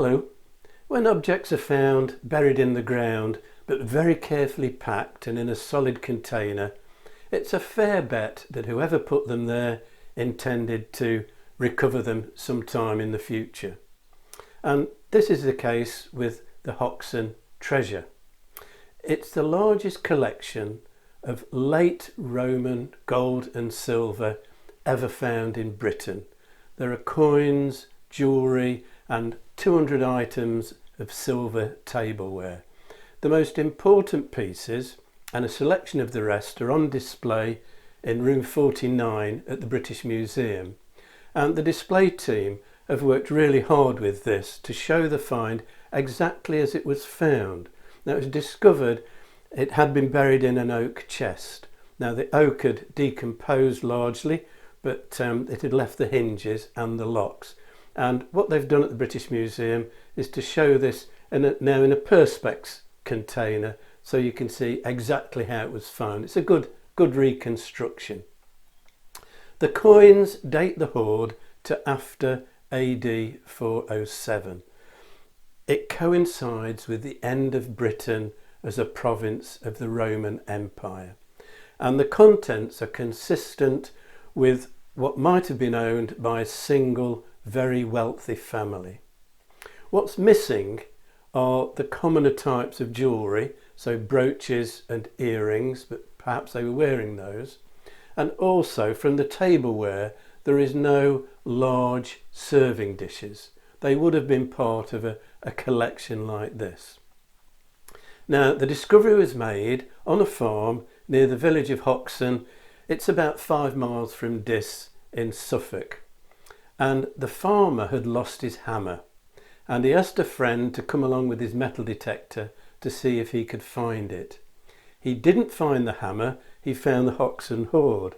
Hello. When objects are found buried in the ground but very carefully packed and in a solid container, it's a fair bet that whoever put them there intended to recover them sometime in the future. And this is the case with the Hoxne Treasure. It's the largest collection of late Roman gold and silver ever found in Britain. There are coins, jewellery and 200 items of silver tableware. The most important pieces and a selection of the rest are on display in room 49 at the British Museum, and the display team have worked really hard with this to show the find exactly as it was found. Now, it was discovered it had been buried in an oak chest. Now, the oak had decomposed largely, but it had left the hinges and the locks. And what they've done at the British Museum is to show this now in a perspex container, so you can see exactly how it was found. It's a good reconstruction. The coins date the hoard to after AD 407. It coincides with the end of Britain as a province of the Roman Empire, and the contents are consistent with what might have been owned by a single very wealthy family. What's missing are the commoner types of jewellery, so brooches and earrings, but perhaps they were wearing those. And also from the tableware, there is no large serving dishes. They would have been part of a collection like this. Now, the discovery was made on a farm near the village of Hoxne. It's about 5 miles from Diss in Suffolk. And the farmer had lost his hammer, and he asked a friend to come along with his metal detector to see if he could find it. He didn't find the hammer, he found the Hoxne hoard,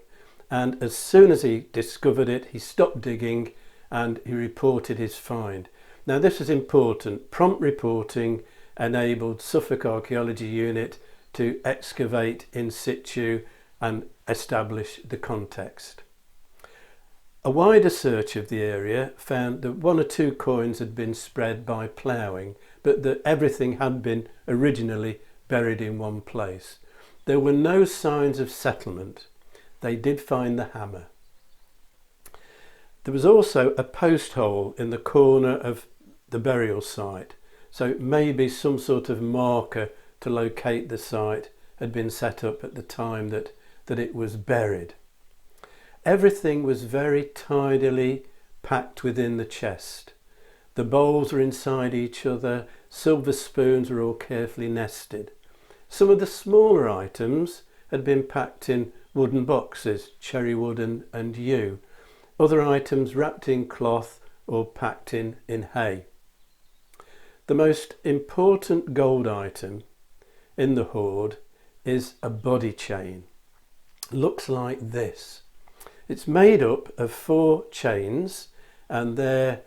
and as soon as he discovered it, he stopped digging and he reported his find. Now, this is important. Prompt reporting enabled Suffolk Archaeology Unit to excavate in situ and establish the context. A wider search of the area found that 1 or 2 coins had been spread by ploughing, but that everything had been originally buried in one place. There were no signs of settlement. They did find the hammer. There was also a post hole in the corner of the burial site, so maybe some sort of marker to locate the site had been set up at the time that it was buried. Everything was very tidily packed within the chest. The bowls were inside each other, silver spoons were all carefully nested. Some of the smaller items had been packed in wooden boxes, cherry wood and yew. Other items wrapped in cloth or packed in hay. The most important gold item in the hoard is a body chain. Looks like this. It's made up of 4 chains, and they're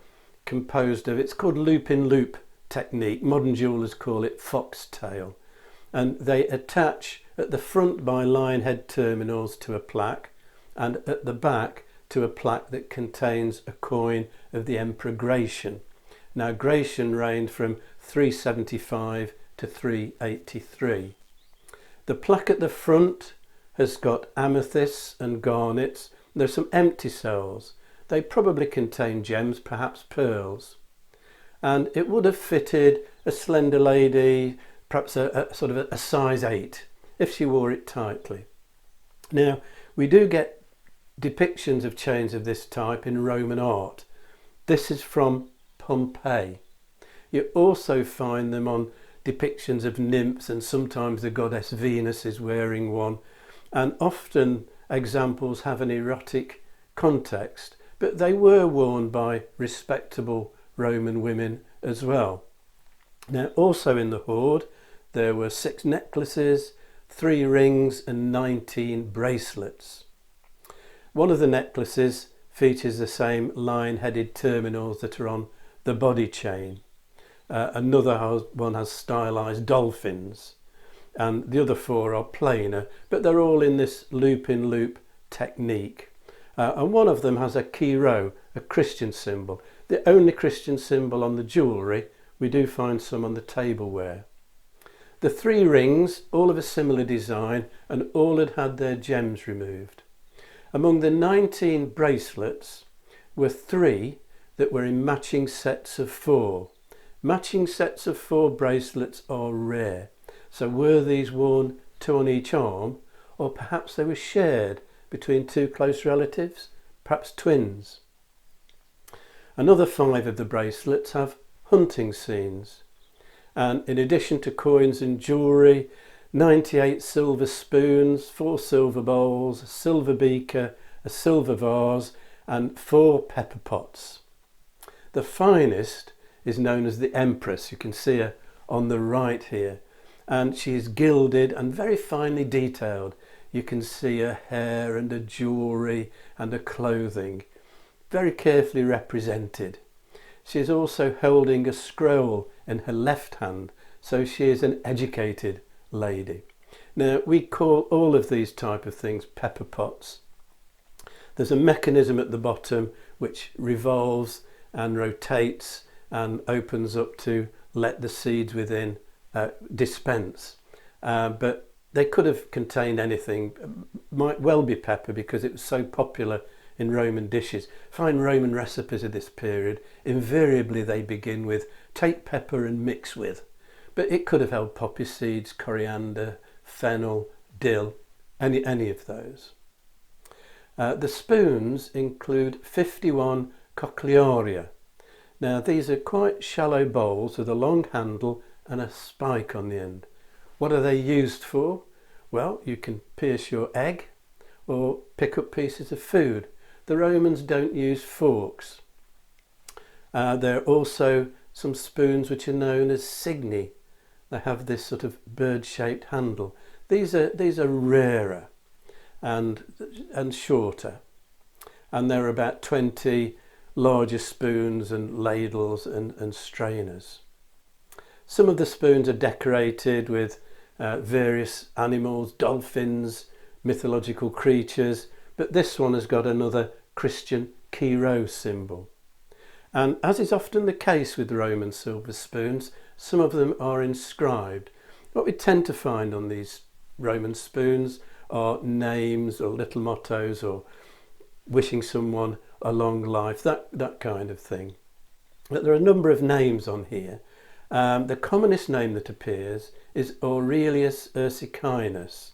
composed of, it's called loop-in-loop technique. Modern jewellers call it foxtail. And they attach at the front by lion head terminals to a plaque, and at the back to a plaque that contains a coin of the Emperor Gratian. Now, Gratian reigned from 375 to 383. The plaque at the front has got amethysts and garnets. There's some empty cells. They probably contain gems, perhaps pearls. And it would have fitted a slender lady, perhaps a sort of a size 8, if she wore it tightly. Now, we do get depictions of chains of this type in Roman art. This is from Pompeii. You also find them on depictions of nymphs, and sometimes the goddess Venus is wearing one. And often examples have an erotic context, but they were worn by respectable Roman women as well. Now, also in the hoard, there were 6 necklaces, 3 rings and 19 bracelets. One of the necklaces features the same lion-headed terminals that are on the body chain. Another one has stylised dolphins, and the other 4 are plainer, but they're all in this loop-in-loop technique. And one of them has a chi rho, a Christian symbol. the only Christian symbol on the jewellery. We do find some on the tableware. The 3 rings, all of a similar design, and all had their gems removed. Among the 19 bracelets were 3 that were in matching sets of 4. Matching sets of 4 bracelets are rare. So were these worn 2 on each arm, or perhaps they were shared between 2 close relatives, perhaps twins. Another 5 of the bracelets have hunting scenes. And in addition to coins and jewellery, 98 silver spoons, 4 silver bowls, a silver beaker, a silver vase and 4 pepper pots. The finest is known as the Empress. You can see her on the right here, and she is gilded and very finely detailed. You can see her hair and her jewellery and her clothing, very carefully represented. She is also holding a scroll in her left hand, so she is an educated lady. Now, we call all of these type of things pepper pots. There's a mechanism at the bottom which revolves and rotates and opens up to let the seeds within dispense. But they could have contained anything. Might well be pepper because it was so popular in Roman dishes. Find Roman recipes of this period, invariably they begin with take pepper and mix with. But it could have held poppy seeds, coriander, fennel, dill, any of those. The spoons include 51 cochlearia. Now these are quite shallow bowls with a long handle and a spike on the end. What are they used for? Well, you can pierce your egg or pick up pieces of food. The Romans don't use forks. There are also some spoons which are known as signi. They have this sort of bird-shaped handle. These are rarer and shorter, and there are about 20 larger spoons and ladles and strainers. Some of the spoons are decorated with various animals, dolphins, mythological creatures, but this one has got another Christian key rose symbol. And as is often the case with Roman silver spoons, some of them are inscribed. What we tend to find on these Roman spoons are names or little mottos or wishing someone a long life, that kind of thing. But there are a number of names on here. The commonest name that appears is Aurelius Ursicinus.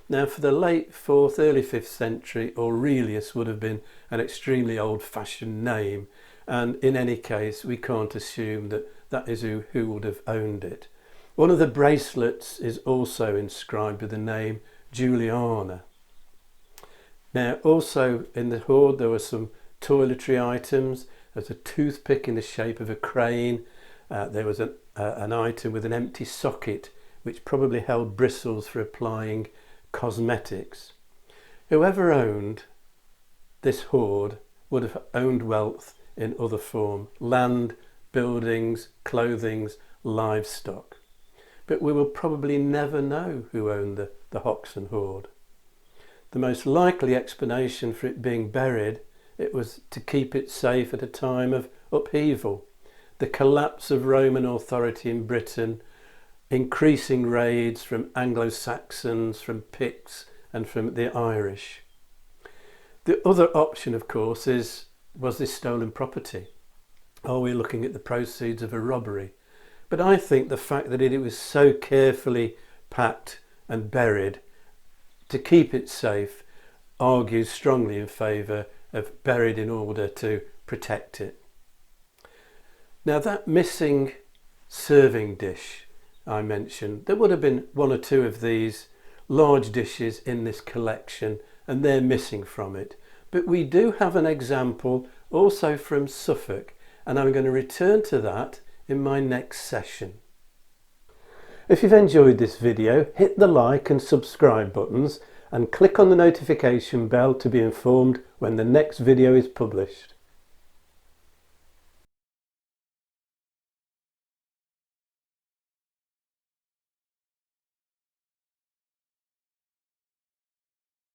Now, for the late 4th, early 5th century, Aurelius would have been an extremely old-fashioned name, and in any case we can't assume that that is who would have owned it. One of the bracelets is also inscribed with the name Juliana. Now, also in the hoard there were some toiletry items. There's a toothpick in the shape of a crane. There was an item with an empty socket which probably held bristles for applying cosmetics. Whoever owned this hoard would have owned wealth in other form: land, buildings, clothing, livestock. But we will probably never know who owned the Hoxne hoard. The most likely explanation for it being buried, it was to keep it safe at a time of upheaval, the collapse of Roman authority in Britain, increasing raids from Anglo-Saxons, from Picts and from the Irish. The other option, of course, was this stolen property? Are we looking at the proceeds of a robbery? But I think the fact that it was so carefully packed and buried to keep it safe argues strongly in favour of buried in order to protect it. Now, that missing serving dish I mentioned, there would have been 1 or 2 of these large dishes in this collection, and they're missing from it. But we do have an example also from Suffolk, and I'm going to return to that in my next session. If you've enjoyed this video, hit the like and subscribe buttons and click on the notification bell to be informed when the next video is published.